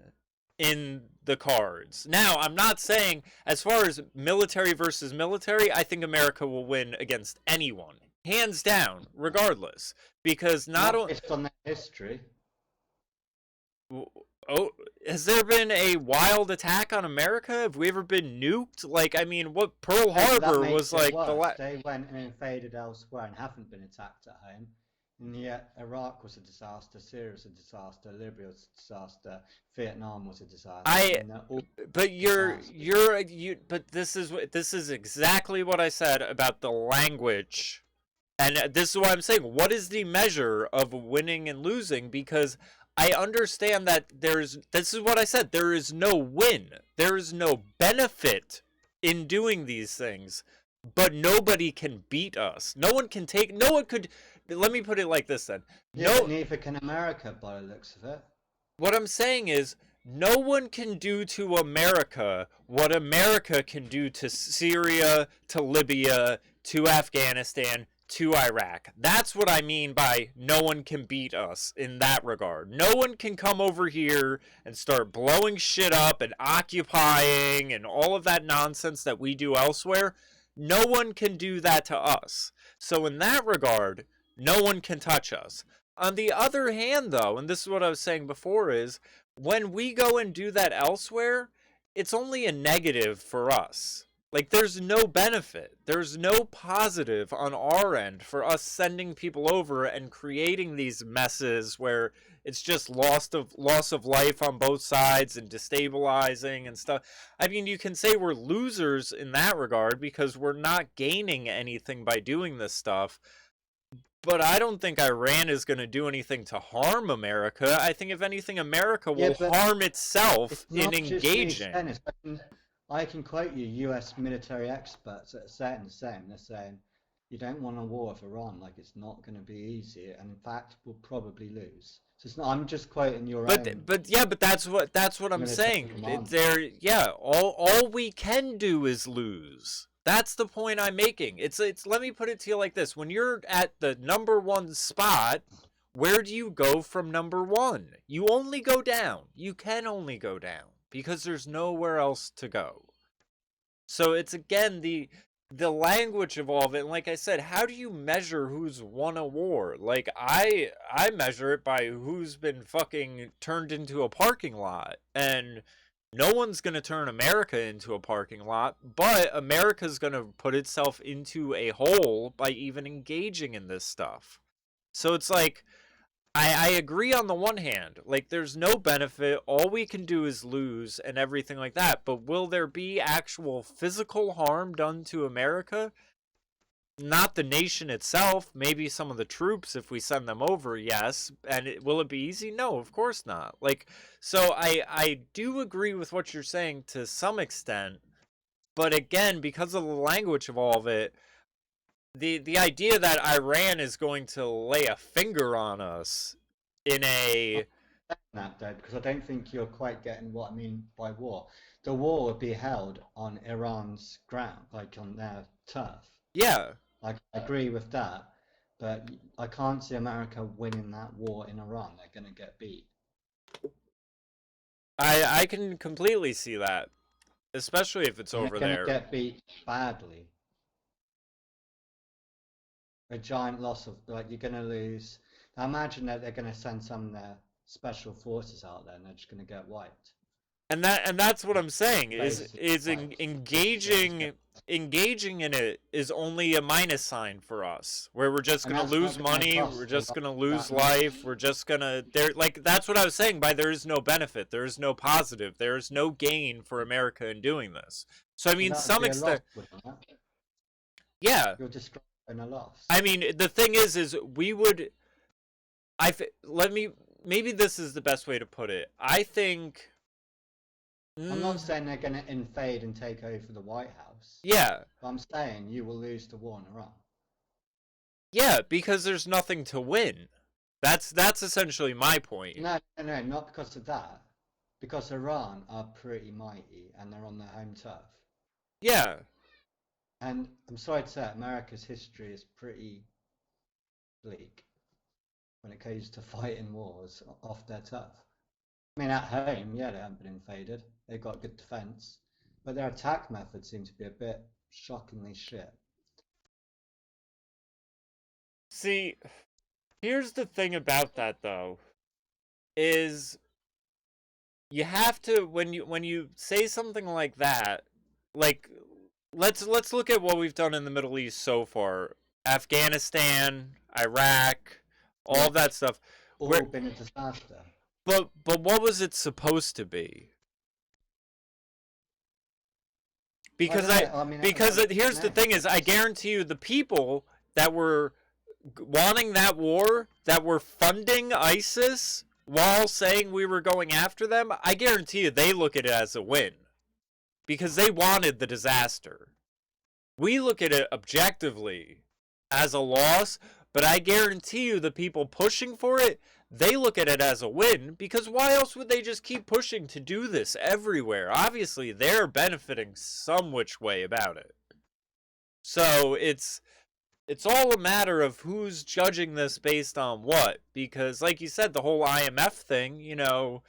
in the cards. Now, I'm not saying, as far as military versus military, I think America will win against anyone. Hands down, regardless. Because not only... Based on their history. Oh, has there been a wild attack on America? Have we ever been nuked? Like, I mean, what Pearl Harbor was like They went and invaded elsewhere and haven't been attacked at home. And yet Iraq was a disaster, Syria was a disaster, Libya was a disaster, Vietnam was a disaster. But this is exactly what I said about the language. And this is what I'm saying. What is the measure of winning and losing? Because I understand that this is what I said, there is no win. There is no benefit in doing these things. But nobody can beat us. No one could, let me put it like this then. Yeah, neither can America by the looks of it. What I'm saying is, no one can do to America what America can do to Syria, to Libya, to Afghanistan, to Iraq. That's what I mean by no one can beat us in that regard. No one can come over here and start blowing shit up and occupying and all of that nonsense that we do elsewhere. No one can do that to us. So in that regard, no one can touch us. On the other hand, though, and this is what I was saying before, is when we go and do that elsewhere, it's only a negative for us. Like, there's no benefit. There's no positive on our end for us sending people over and creating these messes where it's just loss of life on both sides and destabilizing and stuff. I mean, you can say we're losers in that regard because we're not gaining anything by doing this stuff. But I don't think Iran is going to do anything to harm America. I think, if anything, America will harm itself in engaging. I can quote you US military experts that are saying the same. They're saying you don't want a war with Iran. Like, it's not going to be easy, and in fact, we'll probably lose. So it's not. I'm just quoting your own. But that's what I'm saying. All we can do is lose. That's the point I'm making. It's let me put it to you like this. When you're at the number one spot, where do you go from number one? You only go down. You can only go down because there's nowhere else to go. So it's, again, the language of all of it. And like I said, how do you measure who's won a war? Like, I measure it by who's been fucking turned into a parking lot. And no one's going to turn America into a parking lot, but America's going to put itself into a hole by even engaging in this stuff. So it's like, I agree on the one hand. Like, there's no benefit. All we can do is lose and everything like that. But will there be actual physical harm done to America? Not the nation itself. Maybe some of the troops, if we send them over, yes. And will it be easy? No, of course not. Like, so I do agree with what you're saying to some extent. But again, because of the language of all of it, the idea that Iran is going to lay a finger on us in a... That, Dad, because I don't think you're quite getting what I mean by war. The war would be held on Iran's ground, like on their turf. Yeah. I agree with that, but I can't see America winning that war in Iran. They're going to get beat. I can completely see that, especially if it's over there. They're going to get beat badly. A giant loss of, like, you're going to lose. Now imagine that they're going to send some of their special forces out there and they're just going to get wiped. And that's what I'm saying, is engaging in it is only a minus sign for us, where we're just going to lose money, we're just going to lose life, we're just going to, like, that's what I was saying by there is no benefit, there is no positive, there is no gain for America in doing this. So I mean, some extent, yeah, you're destroying a loss. I mean, the thing is we would, maybe this is the best way to put it. I think, I'm not saying they're going to invade and take over the White House. Yeah. But I'm saying you will lose the war in Iran. Yeah, because there's nothing to win. That's essentially my point. No, not because of that. Because Iran are pretty mighty and they're on their home turf. Yeah. And I'm sorry to say, America's history is pretty bleak when it comes to fighting wars off their turf. I mean, at home, yeah, they haven't been invaded. They've got good defense. But their attack methods seem to be a bit shockingly shit. See, here's the thing about that, though, is you have to, when you say something like that, like, let's look at what we've done in the Middle East so far. Afghanistan, Iraq, all of that stuff. All been a disaster. But what was it supposed to be? Because here's the thing is, I guarantee you the people that were wanting that war, that were funding ISIS while saying we were going after them, I guarantee you they look at it as a win. Because they wanted the disaster. We look at it objectively as a loss, but I guarantee you the people pushing for it, they look at it as a win, because why else would they just keep pushing to do this everywhere? Obviously, they're benefiting some which way about it. So it's all a matter of who's judging this based on what, because like you said, the whole IMF thing, you know,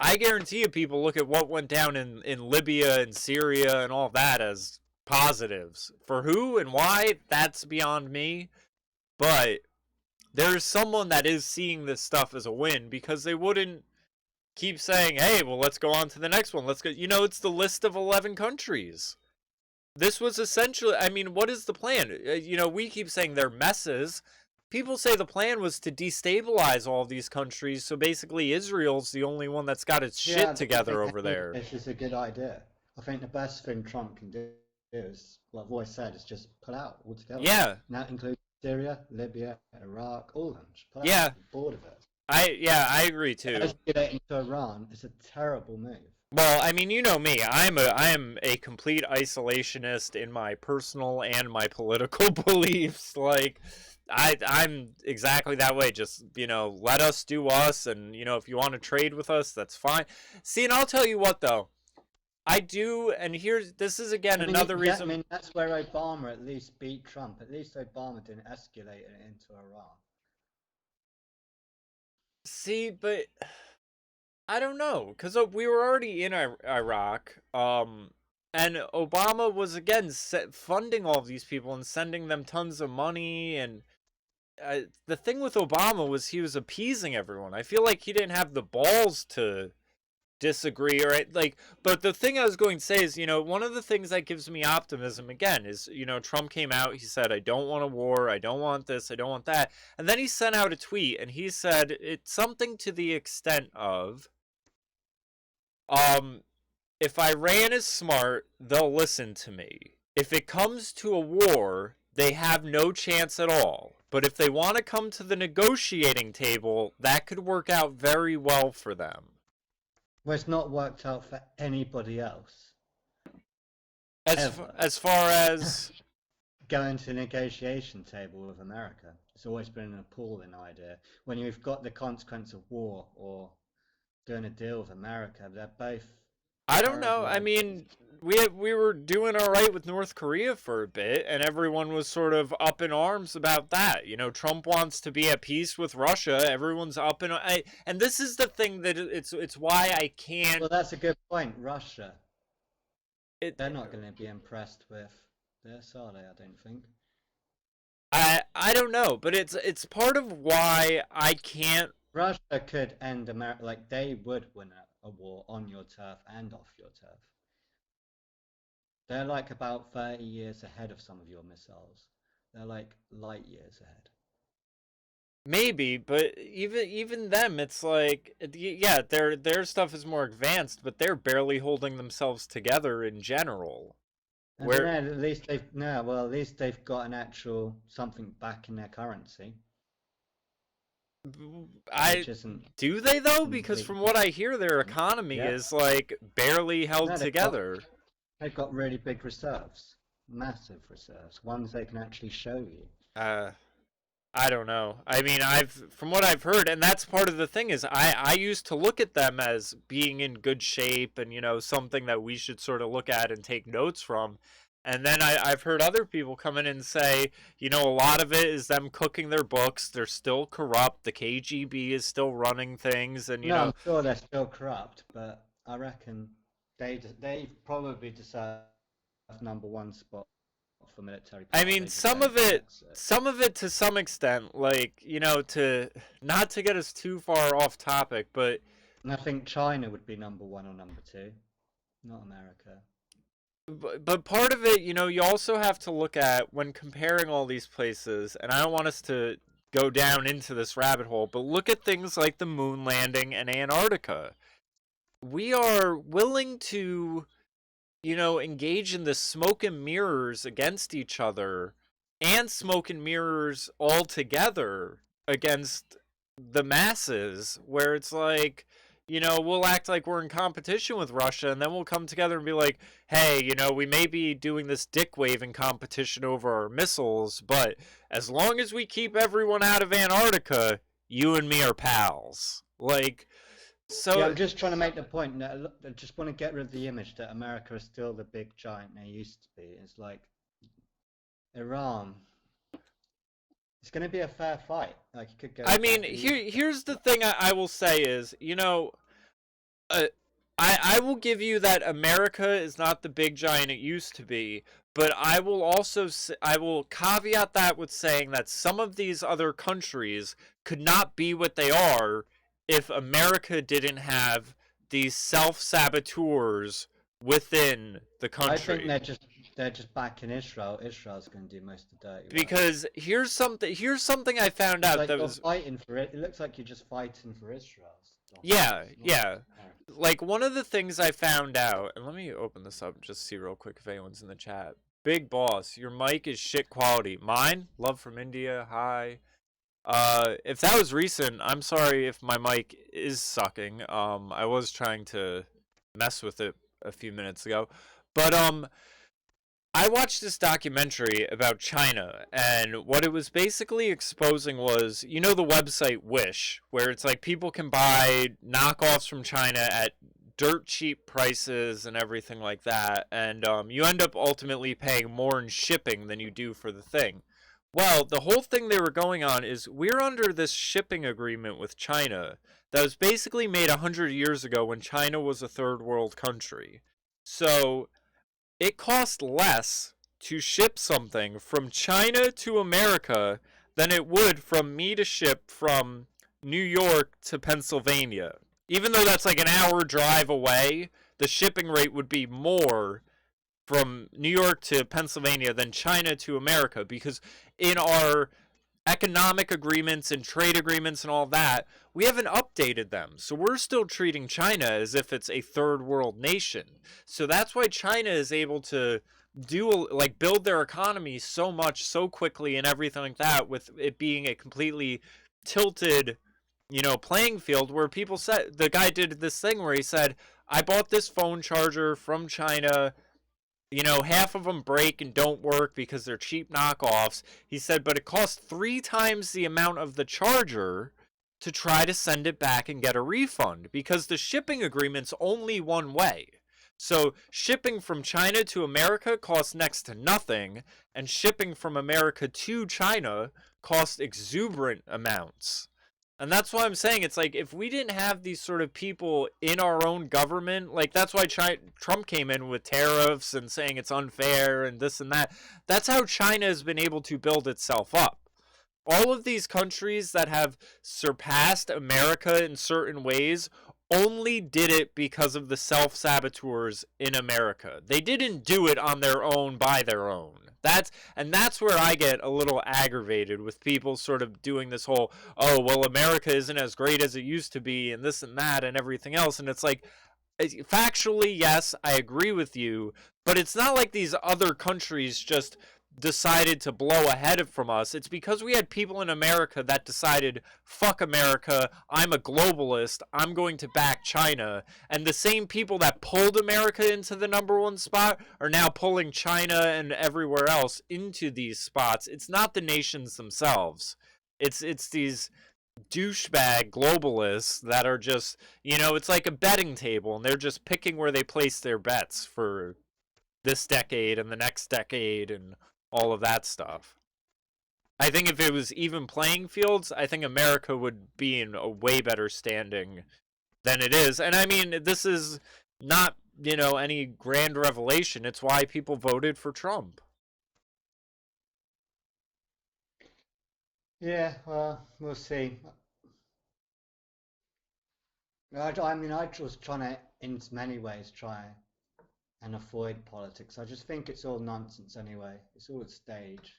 I guarantee you people look at what went down in Libya and Syria and all of that as positives. For who and why, that's beyond me. But there's someone that is seeing this stuff as a win, because they wouldn't keep saying, hey, well, let's go on to the next one. Let's go. It's the list of 11 countries. This was essentially, I mean, what is the plan? We keep saying they're messes. People say the plan was to destabilize all these countries, so basically Israel's the only one that's got its shit together over there. This is a good idea. I think the best thing Trump can do is, like I've always said, is just pull out altogether. Yeah. And that includes Syria, Libya, Iraq, all of them. Just pull out. Yeah. I'm bored of it. I agree too. Escalating to Iran is a terrible move. Well, I mean, you know me. I am a complete isolationist in my personal and my political beliefs. Like, I'm exactly that way. Just, let us do us, and, if you want to trade with us, that's fine. See, and I'll tell you what, though. I do, and this is again another reason. I mean, that's where Obama at least beat Trump. At least Obama didn't escalate it into Iran. See, but I don't know, because we were already in Iraq, and Obama was, again, funding all of these people and sending them tons of money, and the thing with Obama was he was appeasing everyone. I feel like he didn't have the balls to disagree, but the thing I was going to say is, one of the things that gives me optimism, again, is, Trump came out, he said, I don't want a war, I don't want this, I don't want that, and then he sent out a tweet, and he said it's something to the extent of, if Iran is smart, they'll listen to me. If it comes to a war, they have no chance at all. But if they want to come to the negotiating table, that could work out very well for them. Well, it's not worked out for anybody else. As far as going to the negotiation table with America, it's always been an appalling idea. When you've got the consequence of war or doing a deal with America, they're both. I don't know. I mean, we were doing all right with North Korea for a bit, and everyone was sort of up in arms about that. Trump wants to be at peace with Russia. Everyone's up in. And this is the thing that it's why I can't. Well, that's a good point. Russia. They're not going to be impressed with this, are they? I don't think. I don't know, but it's part of why I can't. Russia could end America. Like, they would win a war on your turf and off your turf. They're like about 30 years ahead of some of your missiles. They're like light years ahead. Maybe, but even them, it's like, yeah, their stuff is more advanced, but they're barely holding themselves together in general. At least they've got an actual something back in their currency. Do they though? Because from what I hear, their economy is like barely held together. They've got really big reserves, massive reserves, ones they can actually show you. I don't know. I mean, from what I've heard, and that's part of the thing is, I used to look at them as being in good shape and something that we should sort of look at and take notes from. And then I've heard other people come in and say, a lot of it is them cooking their books. They're still corrupt. The KGB is still running things, and I'm sure they're still corrupt, but I reckon they probably deserve #1 spot for military power. I mean, some of it to some extent, like to not to get us too far off topic, but and I think China would be #1 or #2, not America. But part of it, you also have to look at when comparing all these places, and I don't want us to go down into this rabbit hole, but look at things like the moon landing and Antarctica. We are willing to, engage in the smoke and mirrors against each other, and smoke and mirrors all together against the masses, where it's like, we'll act like we're in competition with Russia, and then we'll come together and be like, hey, we may be doing this dick-waving competition over our missiles, but as long as we keep everyone out of Antarctica, you and me are pals. So... Yeah, I'm just trying to make the point that I just want to get rid of the image that America is still the big giant they used to be. It's like, Iran... It's going to be a fair fight. Like, you could go. I mean, here's the thing I will say is, I will give you that America is not the big giant it used to be, But I will also I will caveat that with saying that some of these other countries could not be what they are if America didn't have these self-saboteurs within the I think country. they're just backing Israel. Israel's going to do most of the dirty work. Because here's something I found It's out like that you're was fighting for it. It looks like you're just fighting for Israel. yeah, It's not yeah. America. Like one of the things I found out, and let me open this up just see real quick if anyone's in the chat. Big boss, your mic is shit quality. Mine, love from India. Hi. If that was recent, I'm sorry if my mic is sucking. I was trying to mess with it a few minutes ago, but I watched this documentary about China, and what it was basically exposing was, you know, the website Wish, where it's like people can buy knockoffs from China at dirt cheap prices and everything like that, and you end up ultimately paying more in shipping than you do for the thing. Well, the whole thing they were going on is we're under this shipping agreement with China that was basically made 100 years ago when China was a third world country. So it costs less to ship something from China to America than it would from me to ship from New York to Pennsylvania. Even though that's like an hour drive away, the shipping rate would be more from New York to Pennsylvania than China to America, because in our economic agreements and trade agreements and all that, we haven't updated them. So we're still treating China as if it's a third world nation. So that's why China is able to build their economy so much so quickly and everything like that, with it being a completely tilted, playing field, where people said, the guy did this thing where he said, I bought this phone charger from China. Half of them break and don't work because they're cheap knockoffs. He said, but it costs 3 times the amount of the charger to try to send it back and get a refund, because the shipping agreement's only one way. So shipping from China to America costs next to nothing, and shipping from America to China costs exuberant amounts. And that's why I'm saying, it's like, if we didn't have these sort of people in our own government, like that's why Trump came in with tariffs and saying it's unfair and this and that. That's how China has been able to build itself up. All of these countries that have surpassed America in certain ways only did it because of the self-saboteurs in America. They didn't do it on their own by their own. That's where I get a little aggravated with people sort of doing this whole, oh, well, America isn't as great as it used to be and this and that and everything else. And it's like, factually, yes, I agree with you, but it's not like these other countries just decided to blow ahead from us. It's because we had people in America that decided, fuck America, I'm a globalist, I'm going to back China. And the same people that pulled America into the #1 spot are now pulling China and everywhere else into these spots. It's not the nations themselves. It's these douchebag globalists that are just, it's like a betting table, and they're just picking where they place their bets for this decade and the next decade and all of that stuff. I think if it was even playing fields, I think America would be in a way better standing than it is. And I mean, this is not, any grand revelation. It's why people voted for Trump. Yeah, well, we'll see. I mean, I was trying to, in many ways, try and avoid politics. I just think it's all nonsense anyway. It's all a stage.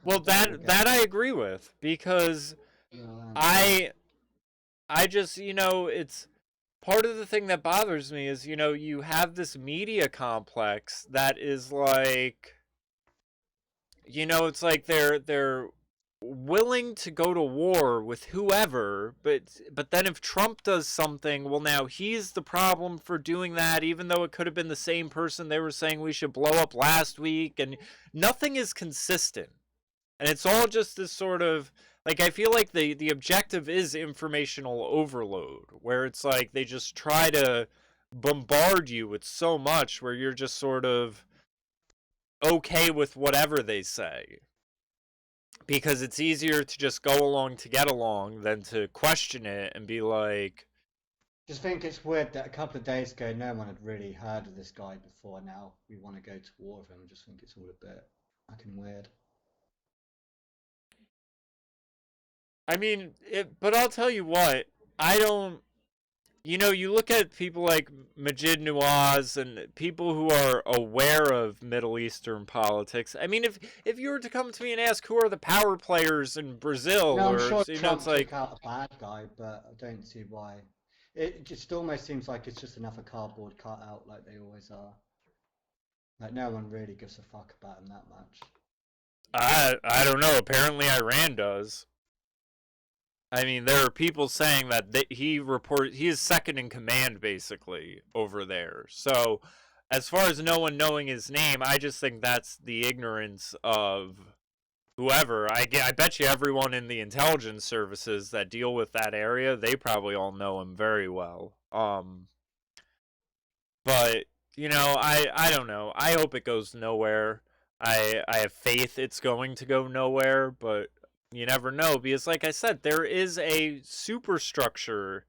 Well, that I agree with, because I just, it's part of the thing that bothers me is, you have this media complex that is like, it's like they're willing to go to war with whoever, but then if Trump does something, well, now he's the problem for doing that, even though it could have been the same person they were saying we should blow up last week, and nothing is consistent. And it's all just this sort of, like, I feel like the objective is informational overload, where it's like they just try to bombard you with so much where you're just sort of okay with whatever they say, because it's easier to just go along to get along than to question it and be like, Just think it's weird that a couple of days ago no one had really heard of this guy before. Now we want to go to war with him. I just think it's all a bit fucking weird. I mean, but I'll tell you what, I don't. You look at people like Majid Nawaz and people who are aware of Middle Eastern politics. I mean, if you were to come to me and ask who are the power players in Brazil, No, I'm or sure it's Trump like, took out a bad guy, but I don't see why. It just almost seems like it's just another cardboard cutout, like they always are. Like no one really gives a fuck about him that much. I don't know. Apparently, Iran does. I mean, there are people saying that he is second in command basically over there. So, as far as no one knowing his name, I just think that's the ignorance of whoever. I bet you everyone in the intelligence services that deal with that area, they probably all know him very well. But I don't know. I hope it goes nowhere. I have faith it's going to go nowhere, but you never know because, like I said, there is a superstructure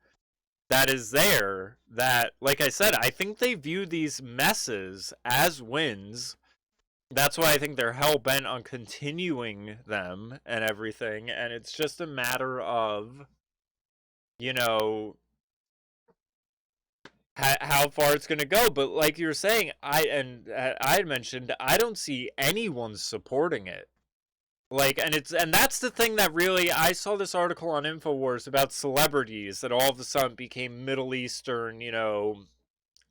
that is there that, like I said, I think they view these messes as wins. That's why I think they're hell bent on continuing them and everything, and it's just a matter of, you know, how far it's going to go. But like you were saying, I had mentioned, I don't see anyone supporting it. Like, and that's the thing that really, I saw this article on InfoWars about celebrities that all of a sudden became Middle Eastern,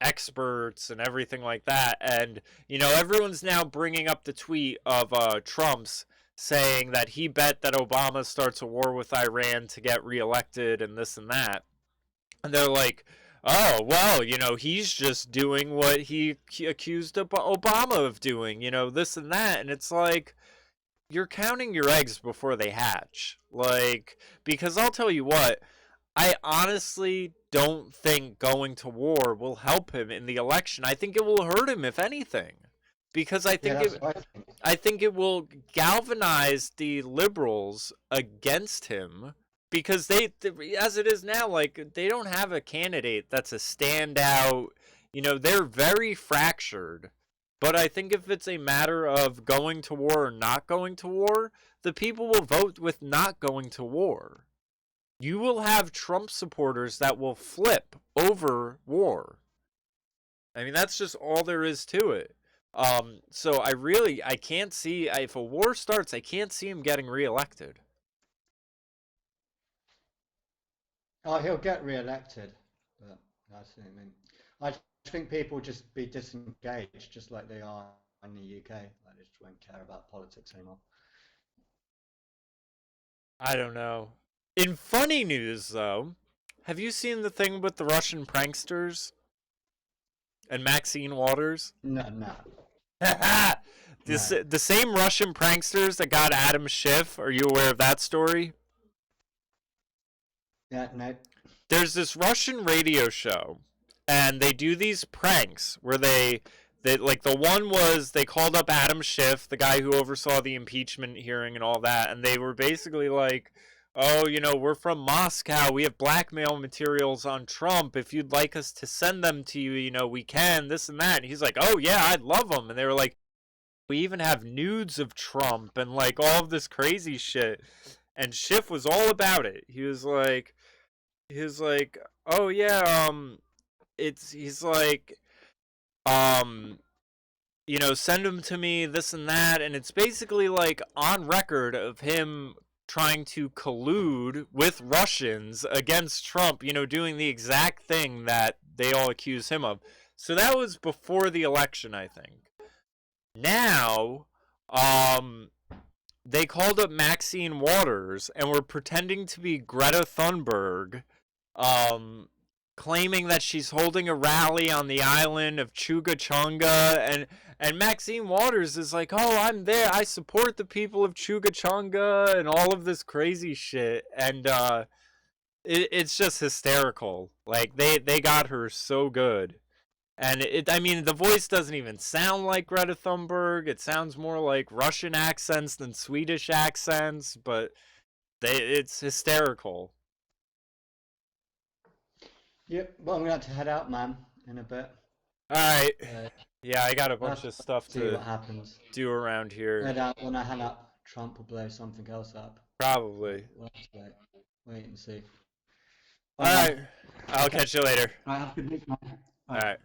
experts and everything like that. And everyone's now bringing up the tweet of Trump's saying that he bet that Obama starts a war with Iran to get reelected and this and that. And they're like, oh, well, he's just doing what he accused Obama of doing, this and that. And it's like, you're counting your eggs before they hatch. Like, because I'll tell you what, I honestly don't think going to war will help him in the election. I think it will hurt him, if anything. Because I think it will galvanize the liberals against him, because as it is now, like, they don't have a candidate that's a standout. They're very fractured. But I think if it's a matter of going to war or not going to war, the people will vote with not going to war. You will have Trump supporters that will flip over war. I mean, that's just all there is to it. So I can't see, if a war starts, I can't see him getting reelected. Oh, he'll get re-elected, but that's what I mean. I think people just be disengaged, just like they are in the UK. Like they just won't care about politics anymore. I don't know. In funny news, though, have you seen the thing with the Russian pranksters and Maxine Waters? No, no, no. The same Russian pranksters that got Adam Schiff. Are you aware of that story? Yeah, no. There's this Russian radio show, and they do these pranks where they like, the one was they called up Adam Schiff, the guy who oversaw the impeachment hearing and all that, and they were basically like, oh, we're from Moscow. We have blackmail materials on Trump. If you'd like us to send them to you, we can, this and that. And he's like, oh, yeah, I'd love them. And they were like, we even have nudes of Trump and, like, all of this crazy shit. And Schiff was all about it. He was like, oh, yeah, he's like, send them to me, this and that. And it's basically, like, on record of him trying to collude with Russians against Trump, doing the exact thing that they all accuse him of. So that was before the election, I think. Now, they called up Maxine Waters and were pretending to be Greta Thunberg, claiming that she's holding a rally on the island of Chugachonga, and Maxine Waters is like, oh, I'm there, I support the people of Chugachonga, and all of this crazy shit, and it's just hysterical. Like, they got her so good. And I mean, the voice doesn't even sound like Greta Thunberg. It sounds more like Russian accents than Swedish accents, but it's hysterical. Yep. Well, I'm gonna have to head out, man, in a bit. All right. Uh, Yeah, I got a we'll bunch have of to stuff see to what happens. do around here. Head out when I hang up. Trump will blow something else up. So Probably. we'll have to wait and see. All Bye, man. right. I'll catch you later. Right, have a good week, man. All Bye. right.